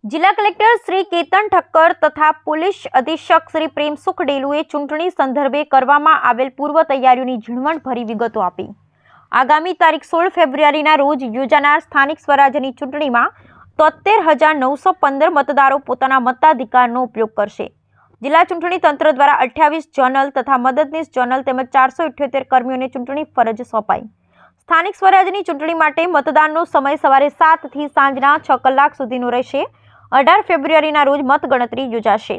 જિલ્લા કલેક્ટર શ્રી કેતન ઠક્કર તથા પોલીસ અધિક્ષક શ્રી પ્રેમસુખ ડેલુએ ચૂંટણી સંદર્ભે કરવામાં આવેલ પૂર્વ તૈયારીઓની ઝીણવટભરી વિગતો આપી. આગામી તારીખ 16 ફેબ્રુઆરીના રોજ યોજાનાર સ્થાનિક સ્વરાજ્યની ચૂંટણીમાં 73,915 મતદારો પોતાના મતાધિકારનો ઉપયોગ કરશે. જિલ્લા ચૂંટણી તંત્ર દ્વારા 28 જનરલ તથા મદદનીશ જનરલ તેમજ 478 કર્મીઓને ચૂંટણી ફરજ સોંપાઈ. સ્થાનિક સ્વરાજ્યની ચૂંટણી માટે મતદાનનો સમય સવારે 7 થી સાંજના 6 કલાક સુધીનો રહેશે. 18 ફેબ્રુઆરીના રોજ મતગણતરી યોજાશે.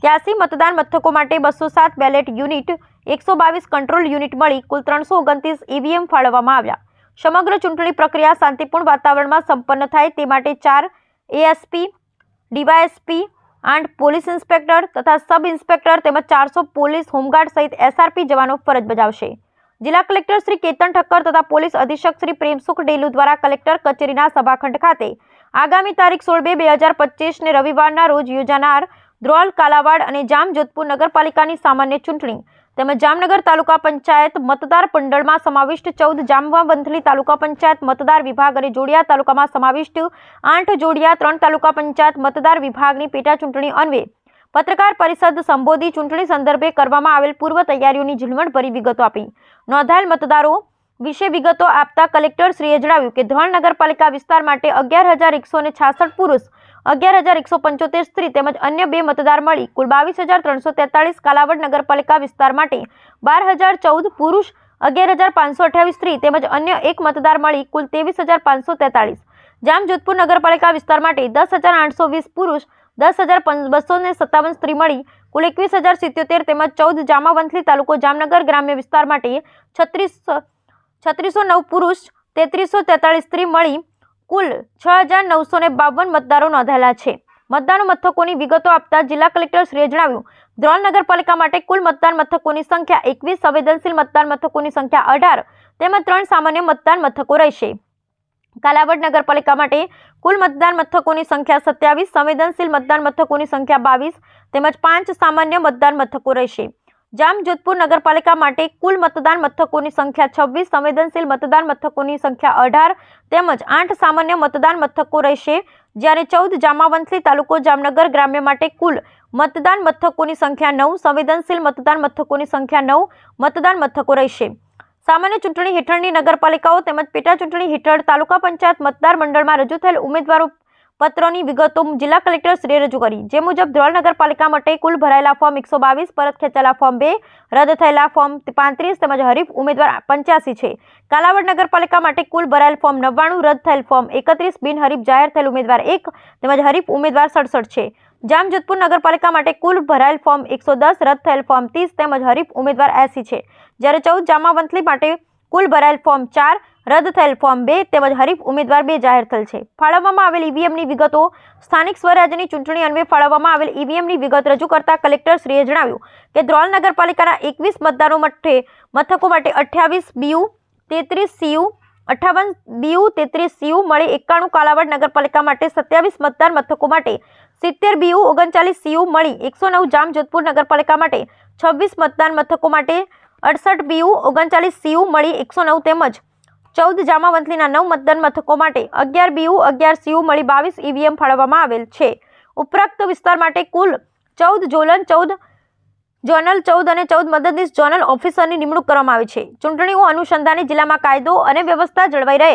83 મતદાન મથકો માટે 207 બેલેટ યુનિટ, 122 કંટ્રોલ યુનિટ મળી કુલ 329 ઈવીએમ ફાળવવામાં આવ્યા. સમગ્ર ચૂંટણી પ્રક્રિયા શાંતિપૂર્ણ વાતાવરણમાં સંપન્ન થાય તે માટે 4 એએસપી, ડીવાયએસપી, 8 પોલીસ ઇન્સ્પેક્ટર તથા સબ ઇન્સ્પેક્ટર તેમજ 400 પોલીસ હોમગાર્ડ સહિત એસઆરપી જવાનો ફરજ બજાવશે. જિલ્લા કલેક્ટર શ્રી કેતન ઠક્કર તથા પોલીસ અધિક્ષક શ્રી પ્રેમસુખ ડેલુ દ્વારા કલેક્ટર કચેરીના સભાખંડ ખાતે આગામી તારીખ 16/2/2025 ને રવિવારના રોજ યોજાનાર ધ્રોલ, કાલાવાડ અને જામજોધપુર નગરપાલિકાની સામાન્ય ચૂંટણી તેમજ જામનગર તાલુકા પંચાયત મતદાર મંડળમાં સમાવિષ્ટ 14 જામવંથલી તાલુકા પંચાયત મતદાર વિભાગ અને જોડિયા તાલુકામાં સમાવિષ્ટ 8 જોડિયા 3 તાલુકા પંચાયત મતદાર વિભાગની પેટા ચૂંટણી અન્વયે પત્રકાર પરિષદ સંબોધી ચૂંટણી સંદર્ભે કરવામાં આવેલ પૂર્વ તૈયારીઓની ઝીણવટભરી વિગતો આપી. નોંધાયેલ મતદારો વિશે વિગતો આપતા કલેક્ટરશ્રીએ જણાવ્યું કે ધ્રોલ નગરપાલિકા વિસ્તાર માટે 11,166 પુરુષ, 11,175 સ્ત્રી તેમજ અન્ય 2 મતદાર મળી કુલ 22,343. કાલાવડ નગરપાલિકા વિસ્તાર માટે 12,014 પુરુષ, 11,528 સ્ત્રી તેમજ અન્ય 1 મતદાર મળી કુલ 23,543. જામજોધપુર નગરપાલિકા વિસ્તાર માટે 10,820 પુરુષ, 10,257 સ્ત્રી મળી કુલ 21,077 તેમજ 14 જામવંથલી તાલુકો જામનગર ગ્રામ્ય વિસ્તાર માટે 3609 પુરુષ, 3343 સ્ત્રી મળી કુલ 6,952 મતદારો નોંધાયેલા છે. મતદાન મથકોની વિગતો આપતા જિલ્લા કલેક્ટરશ્રીએ જણાવ્યું, ધ્રોલ નગરપાલિકા માટે કુલ મતદાન મથકોની સંખ્યા 21, સંવેદનશીલ મતદાન મથકોની સંખ્યા 18 તેમજ 3 સામાન્ય મતદાન મથકો રહેશે. કાલાવડ નગરપાલિકા માટે કુલ મતદાન મથકોની સંખ્યા 27, સંવેદનશીલ મતદાન મથકોની સંખ્યા 22 તેમજ 5 સામાન્ય મતદાન મથકો રહેશે. જામજોધપુર નગરપાલિકા માટે કુલ મતદાન મથકોની સંખ્યા 26, સંવેદનશીલ મતદાન મથકોની સંખ્યા 18 તેમજ 8 સામાન્ય મતદાન મથકો રહેશે. જ્યારે 14 જામવંથલી તાલુકો જામનગર ગ્રામ્ય માટે કુલ મતદાન મથકોની સંખ્યા 9, સંવેદનશીલ મતદાન મથકોની સંખ્યા 9 મતદાન મથકો રહેશે. સામાન્ય ચૂંટણી હેઠળની નગરપાલિકાઓ તેમજ પેટા ચૂંટણી હેઠળ તાલુકા પંચાયત મતદાર મંડળમાં રજૂ થયેલ ઉમેદવારો પત્રોની વિગતો જિલ્લા કલેક્ટરશ્રીએ રજૂ કરી. જે મુજબ ધ્રોલ નગરપાલિકા માટે કુલ ભરાયેલા ફોર્મ 122, પરત ખેંચાયેલા ફોર્મ 2, રદ થયેલા ફોર્મ 35 તેમજ હરીફ ઉમેદવાર 85 છે. કાલાવડ નગરપાલિકા માટે કુલ ભરાયેલ ફોર્મ 99, રદ થયેલ ફોર્મ 31, બિનહરીફ જાહેર થયેલ ઉમેદવાર 1 તેમજ હરીફ ઉમેદવાર 67 છે. જામજોધપુર નગરપાલિકા માટે કુલ ભરાયેલ ફોર્મ 110, રદ થયેલ ફોર્મ 30 તેમજ હરીફ ઉમેદવાર 80 છે. જ્યારે 14 જામવંથલી માટે કુલ ભરાયેલ ફોર્મ 4, રદ થયેલ ફોર્મ 2 તેમજ હરીફ ઉમેદવાર 2 જાહેર થયેલ છે. ફાળવવામાં આવેલ ઈવીએમની વિગતો સ્થાનિક સ્વરાજ્યની ચૂંટણી અન્વયે ફાળવવામાં આવેલ ઈવીએમની વિગત રજૂ કરતા કલેક્ટરશ્રીએ જણાવ્યું કે ધ્રોલ નગરપાલિકાના 21 મતદારો મથકો માટે 28 બીયુ, 33 સીયુ, 58 બીયુ, 33 સીયુ મળી 91. કાલાવડ નગરપાલિકા માટે 27 મતદાન મથકો માટે 70 બીયુ, 39 સીયુ મળી 109. જામજોધપુર નગરપાલિકા માટે 26 મતદાન મથકો માટે 68 બીયુ, 39 સીયુ મળી 109 તેમજ 14 જામવંથલીના 9 મતદાન મથકો માટે 11 બીયુ, 11 સીયુ મળી 22 ઈવીએમ ફાળવવામાં આવેલ છે. ઉપરોક્ત વિસ્તાર માટે કુલ 14 જોનલ, 14 અને 14 મદદનીશ ઝોનલ ઓફિસરની નિમણૂક કરવામાં આવી છે. ચૂંટણીઓ અનુસંધાને જિલ્લામાં કાયદો અને વ્યવસ્થા જળવાઈ રહે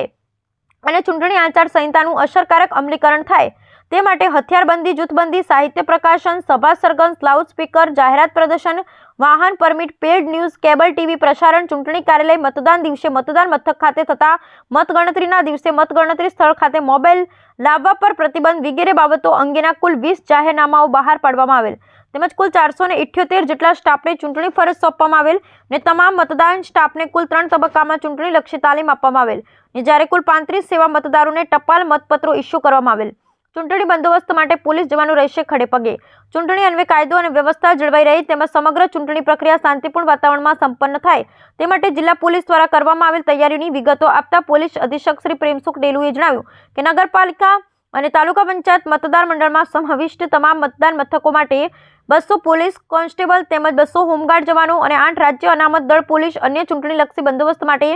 અને ચૂંટણી આચારસંહિતાનું અસરકારક અમલીકરણ થાય તે માટે હથિયારબંધી, જૂથબંધી, સાહિત્ય પ્રકાશન, સભા સરગમ, લાઉડ સ્પીકર, જાહેરાત પ્રદર્શન, વાહન permit, paid news, cable TV પ્રસારણ, ચૂંટણી કાર્યાલય, મતદાન દિવસે મતદાન મથક ખાતે તથા મતગણતરીના દિવસે મતગણતરી સ્થળ ખાતે મોબાઈલ લાવવા પર પ્રતિબંધ વગેરે બાબતો અંગેના કુલ 20 જાહેરનામાઓ બહાર પાડવામાં આવેલ તેમજ કુલ 478 જેટલા સ્ટાફને ચૂંટણી ફરજ સોંપવામાં આવેલ ને તમામ મતદાન સ્ટાફને કુલ 3 તબક્કામાં ચૂંટણીલક્ષી તાલીમ આપવામાં આવેલ ને જ્યારે કુલ 35 સેવા મતદારોને ટપાલ મતપત્રો ઇસ્યુ કરવામાં આવેલ. ચૂંટણી બંદોબસ્ત માટે પોલીસ જવાનો રહેશે ખડે પગે. ચૂંટણી અન્વયે કાયદો અને વ્યવસ્થા જળવાઈ રહી તેમજ સમગ્ર ચૂંટણી પ્રક્રિયા શાંતિપૂર્ણ વાતાવરણમાં સંપન્ન થાય તે માટે જિલ્લા પોલીસ દ્વારા કરવામાં આવેલ તૈયારીઓની વિગતો આપતા પોલીસ અધિક્ષક શ્રી પ્રેમસુખ ડેલુએ જણાવ્યું કે નગરપાલિકા અને તાલુકા પંચાયત મતદાર મંડળમાં સમાવિષ્ટ તમામ મતદાન મથકો માટે 200 પોલીસ કોન્સ્ટેબલ તેમજ 200 હોમગાર્ડ જવાનો અને 8 રાજ્ય અનામત દળ પોલીસ અન્ય ચૂંટણીલક્ષી બંદોબસ્ત માટે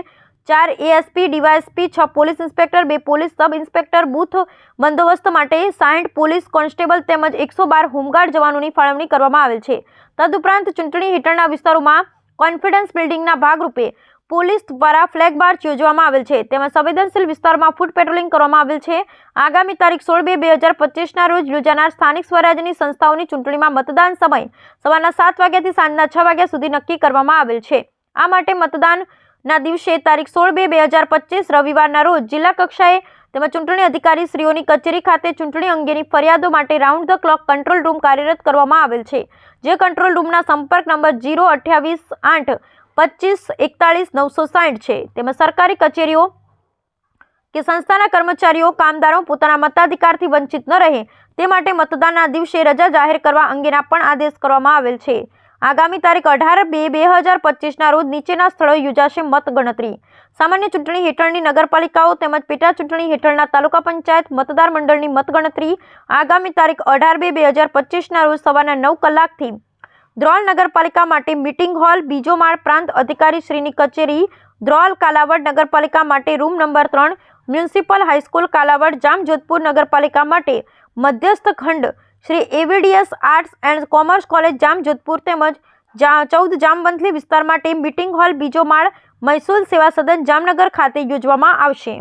4 ASP, DYSP, 6 police inspector, 2 police sub inspector, booth બંદોબસ્ત માટે 60 પોલીસ કોન્સ્ટેબલ તેમજ 112 હોમગાર્ડ જવાનોની ફાળવણી કરવામાં આવેલ છે. તદુપરાંત ચૂંટણી હેઠળના વિસ્તારોમાં કોન્ફિડન્સ બિલ્ડિંગના ભાગરૂપે પોલીસ દ્વારા ફ્લેગ માર્ચ યોજવામાં આવેલ છે. તેમાં સંવેદનશીલ વિસ્તારમાં ફૂટ પેટ્રોલિંગ કરવામાં આવેલ છે. આગામી તારીખ 16/2/2025ના રોજ યોજાનાર સ્થાનિક સ્વરાજ્યની સંસ્થાઓની ચૂંટણીમાં મતદાન સમય સવારના 7 વાગ્યાથી સાંજના 6 વાગ્યા સુધી નક્કી કરવામાં આવેલ છે. આ માટે મતદાનના દિવસે તારીખ 16/2/2025 રવિવારના રોજ જિલ્લા કક્ષાએ તેમજ ચૂંટણી અધિકારી શ્રીઓની કચેરી ખાતે ચૂંટણી અંગેની ફરિયાદો માટે round the clock control room કાર્યરત કરવામાં આવેલ છે. જે કંટ્રોલ રૂમના સંપર્ક નંબર 028 8 25 41 960 છે. તેમજ સરકારી કચેરીઓ કે સંસ્થાના કર્મચારીઓ કામદારો પોતાના મતાધિકારથી વંચિત ન રહે તે માટે મતદાનના દિવસે રજા જાહેર કરવા અંગેના પણ આદેશ કરવામાં આવેલ છે. આગામી તારીખ 18/2/2025ના રોજ નીચેના સ્થળોએ યોજાશે મતગણતરી. સામાન્ય ચૂંટણી હેઠળની નગરપાલિકાઓ તેમજ પેટા ચૂંટણી હેઠળના તાલુકા પંચાયત મતદાર મંડળની મતગણતરી આગામી તારીખ 18/2/2025ના રોજ સવારના 9 કલાકથી ધ્રોલ નગરપાલિકા માટે મીટિંગ હોલ, બીજો માળ, પ્રાંત અધિકારી શ્રીની કચેરી ધ્રોલ, કાલાવડ નગરપાલિકા માટે room number 3, municipal high school Kalavad, Jamjodhpur નગરપાલિકા માટે મધ્યસ્થ ખંડ Shri AVDS arts and commerce college Jamjodhpur તેમજ 14 જામવંથલી વિસ્તાર માટે મીટિંગ હોલ, બીજો માળ, મહેસૂલ સેવા સદન જામનગર ખાતે યોજવામાં આવશે.